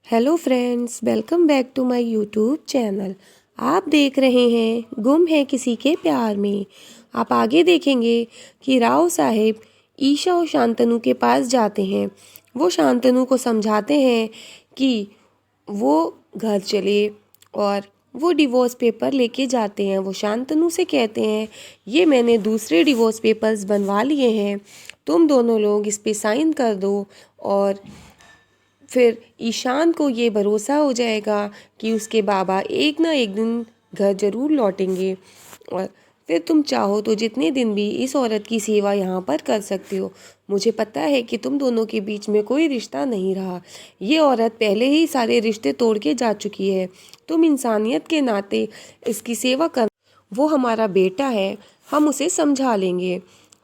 Hello friends, welcome back to my YouTube channel. आप देख रहे हैं गुम है किसी के प्यार में। आप आगे देखेंगे कि राव साहेब ईशा और शांतनु के पास जाते हैं। वो शांतनु को समझाते हैं कि वो घर चले और वो डिवोर्स पेपर लेके जाते हैं। वो शांतनु से कहते हैं, ये मैंने दूसरे डिवोर्स पेपर्स बनवा लिए हैं, तुम दोनों लोग इस पे साइन कर दो और फिर ईशान को ये भरोसा हो जाएगा कि उसके बाबा एक ना एक दिन घर जरूर लौटेंगे और फिर तुम चाहो तो जितने दिन भी इस औरत की सेवा यहाँ पर कर सकते हो। मुझे पता है कि तुम दोनों के बीच में कोई रिश्ता नहीं रहा, ये औरत पहले ही सारे रिश्ते तोड़ के जा चुकी है। तुम इंसानियत के नाते इसकी सेवा कर, वो हमारा बेटा है, हम उसे समझा लेंगे।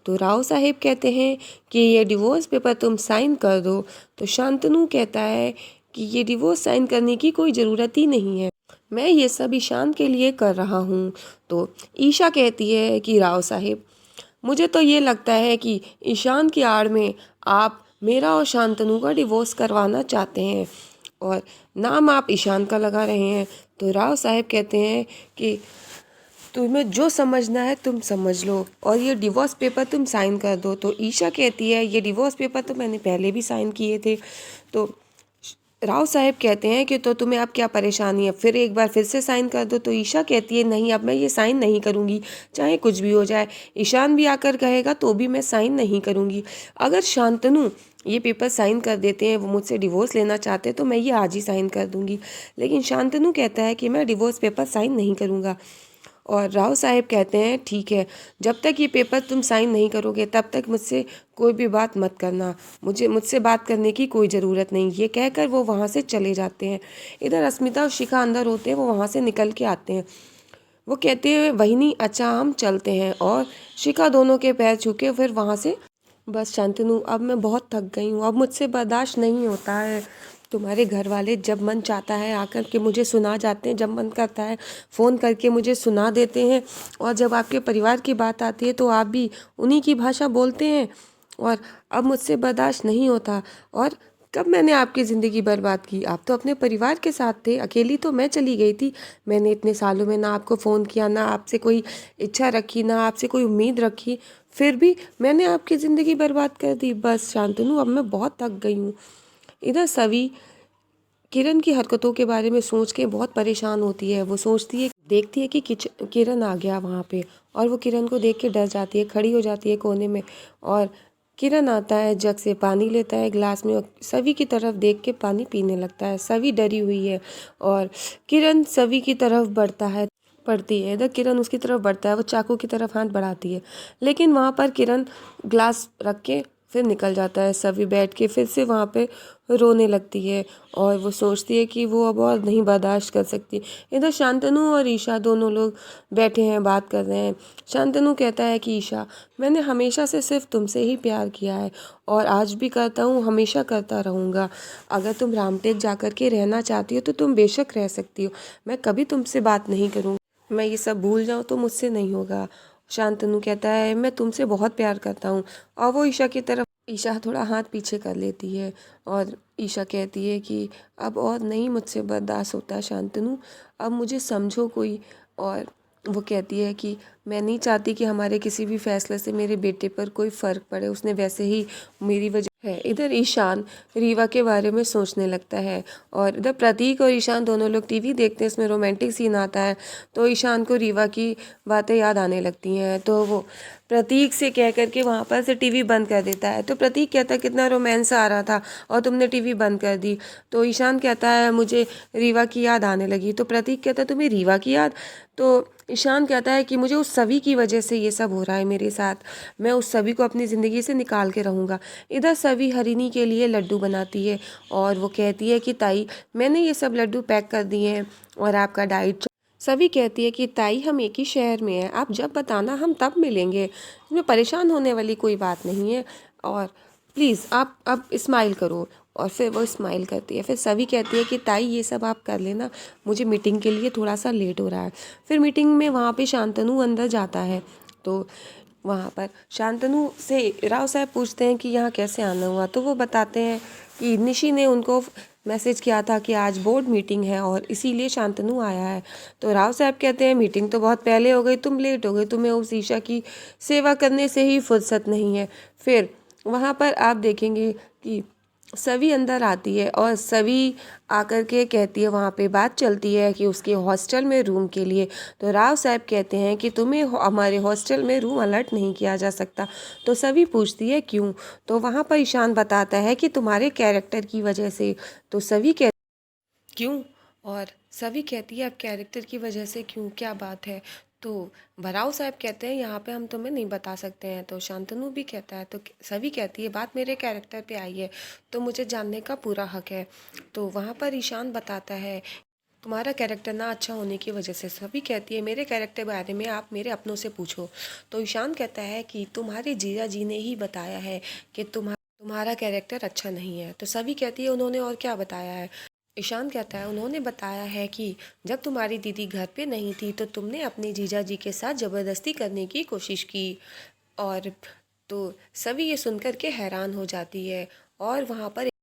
तो राव साहेब कहते हैं कि ये डिवोर्स पेपर तुम साइन कर दो। तो शांतनु कहता है कि ये डिवोर्स साइन करने की कोई ज़रूरत ही नहीं है, मैं ये सब ईशान के लिए कर रहा हूँ। तो ईशा कहती है कि राव साहेब, मुझे तो ये लगता है कि ईशान की आड़ में आप मेरा और शांतनु का डिवोर्स करवाना चाहते हैं और नाम आप ईशान का लगा रहे हैं। तो राव साहेब कहते हैं कि तुम्हें जो समझना है तुम समझ लो और ये डिवोर्स पेपर तुम साइन कर दो। तो ईशा कहती है, ये डिवोर्स पेपर तो मैंने पहले भी साइन किए थे। तो राव साहब कहते हैं कि तो तुम्हें अब क्या परेशानी है, फिर एक बार फिर से साइन कर दो। तो ईशा कहती है, नहीं, अब मैं ये साइन नहीं करूँगी, चाहे कुछ भी हो जाए। ईशान भी आकर कहेगा तो भी मैं साइन नहीं करूँगी। अगर शांतनु ये पेपर साइन कर देते हैं, वो मुझसे डिवोर्स लेना चाहते हैं, तो मैं ये आज ही साइन कर दूँगी। लेकिन शांतनु कहता है कि मैं डिवोर्स पेपर साइन नहीं करूँगा। और राव साहेब कहते हैं, ठीक है, जब तक ये पेपर तुम साइन नहीं करोगे तब तक मुझसे कोई भी बात मत करना, मुझसे बात करने की कोई ज़रूरत नहीं। ये कहकर वो वहाँ से चले जाते हैं। इधर अस्मिता और शिखा अंदर होते हैं, वो वहाँ से निकल के आते हैं। वो कहते हैं, वहीनी अच्छा हम चलते हैं। और शिखा दोनों के पैर छू के फिर वहाँ से, बस शांतनु, अब मैं बहुत थक गई हूँ, अब मुझसे बर्दाश्त नहीं होता है। तुम्हारे घर वाले जब मन चाहता है आकर के मुझे सुना जाते हैं, जब मन करता है फ़ोन करके मुझे सुना देते हैं, और जब आपके परिवार की बात आती है तो आप भी उन्हीं की भाषा बोलते हैं। और अब मुझसे बर्दाश्त नहीं होता। और कब मैंने आपकी ज़िंदगी बर्बाद की? आप तो अपने परिवार के साथ थे, अकेली तो मैं चली गई थी। मैंने इतने सालों में ना आपको फ़ोन किया, ना आपसे कोई इच्छा रखी, ना आपसे कोई उम्मीद रखी, फिर भी मैंने आपकी ज़िंदगी बर्बाद कर दी। बस शांतनु, अब मैं बहुत थक गई हूँ। इधर सवी किरण की हरकतों के बारे में सोच के बहुत परेशान होती है। वो सोचती है, देखती है कि किरण आ गया वहाँ पे, और वो किरण को देख के डर जाती है, खड़ी हो जाती है कोने में। और किरण आता है, जग से पानी लेता है ग्लास में और सवी की तरफ देख के पानी पीने लगता है। सवी डरी हुई है और किरण सवी की तरफ बढ़ती है। इधर किरण उसकी तरफ बढ़ता है, वो चाकू की तरफ हाथ बढ़ाती है, लेकिन वहाँ पर किरण ग्लास रख के फिर निकल जाता है। सभी बैठ के फिर से वहाँ पे रोने लगती है और वो सोचती है कि वो अब और नहीं बर्दाश्त कर सकती। इधर शांतनु और ईशा दोनों लोग बैठे हैं, बात कर रहे हैं। शांतनु कहता है कि ईशा, मैंने हमेशा से सिर्फ तुमसे ही प्यार किया है और आज भी करता हूँ, हमेशा करता रहूँगा। अगर तुम रामटेक जाकर के रहना चाहती हो तो तुम बेशक रह सकती हो, मैं कभी तुमसे बात नहीं करूँगी। मैं ये सब भूल जाऊँ तो मुझसे नहीं होगा। शांतनु कहता है, मैं तुमसे बहुत प्यार करता हूँ। और वो ईशा की तरफ, ईशा थोड़ा हाथ पीछे कर लेती है और ईशा कहती है कि अब और नहीं मुझसे बर्दाश्त होता शांतनु, अब मुझे समझो कोई। और वो कहती है कि मैं नहीं चाहती कि हमारे किसी भी फैसले से मेरे बेटे पर कोई फ़र्क पड़े, उसने वैसे ही मेरी वजह है। इधर ईशान रीवा के बारे में सोचने लगता है और इधर प्रतीक और ईशान दोनों लोग टीवी देखते हैं। इसमें रोमांटिक सीन आता है तो ईशान को रीवा की बातें याद आने लगती हैं। तो वो प्रतीक से कह करके वहाँ पर से टीवी बंद कर देता है। तो प्रतीक कहता है, कितना रोमांस आ रहा था और तुमने टीवी बंद कर दी। तो ईशान कहता है, मुझे रीवा की याद आने लगी। तो प्रतीक कहता है, तुम्हें रीवा की याद? तो ईशान कहता है कि मुझे उस सभी की वजह से ये सब हो रहा है मेरे साथ, मैं उस सभी को अपनी ज़िंदगी से निकाल के रहूँगा। इधर सभी हरिणी के लिए लड्डू बनाती है और वो कहती है कि ताई, मैंने ये सब लड्डू पैक कर दिए हैं और आपका डाइट। सभी कहती है कि ताई, हम एक ही शहर में हैं, आप जब बताना हम तब मिलेंगे, इसमें परेशान होने वाली कोई बात नहीं है, और प्लीज़ आप अब स्माइल करो। और फिर वो स्माइल करती है। फिर सभी कहती है कि ताई, ये सब आप कर लेना, मुझे मीटिंग के लिए थोड़ा सा लेट हो रहा है। फिर मीटिंग में वहाँ पे शांतनु अंदर जाता है। तो वहाँ पर शांतनु से राव साहब पूछते हैं कि यहाँ कैसे आना हुआ। तो वो बताते हैं कि निशी ने उनको मैसेज किया था कि आज बोर्ड मीटिंग है और इसीलिए शांतनु आया है। तो राव साहब कहते हैं मीटिंग तो बहुत पहले हो गई, तुम लेट हो गई, तुम्हें उस ईशा की सेवा करने से ही फुर्सत नहीं है। फिर वहाँ पर आप देखेंगे कि सभी अंदर आती है और सभी आकर के कहती है, वहाँ पे बात चलती है कि उसके हॉस्टल में रूम के लिए। तो राव साहब कहते हैं कि तुम्हें हमारे हॉस्टल में रूम अलर्ट नहीं किया जा सकता। तो सभी पूछती है क्यों। तो वहाँ पर ईशान बताता है कि तुम्हारे कैरेक्टर की वजह से। तो सभी कह क्यों, और सभी कहती है अब कैरेक्टर की वजह से क्यों, क्या बात है। तो भराव साहब कहते हैं यहाँ पे हम तुम्हें नहीं बता सकते हैं। तो शांतनु भी कहता है, तो सभी कहती है बात मेरे कैरेक्टर पे आई है तो मुझे जानने का पूरा हक है। तो वहाँ पर ईशान बताता है तुम्हारा कैरेक्टर ना अच्छा होने की वजह से। सभी कहती है मेरे कैरेक्टर के बारे में आप मेरे अपनों से पूछो। तो ईशान कहता है कि तुम्हारे जीजा जी ने ही बताया है कि तुम्हारा कैरेक्टर अच्छा नहीं है। तो सभी कहती है उन्होंने और क्या बताया है। ईशान कहता है उन्होंने बताया है कि जब तुम्हारी दीदी घर पे नहीं थी तो तुमने अपने जीजा जी के साथ ज़बरदस्ती करने की कोशिश की। और तो सभी ये सुनकर के हैरान हो जाती है और वहाँ पर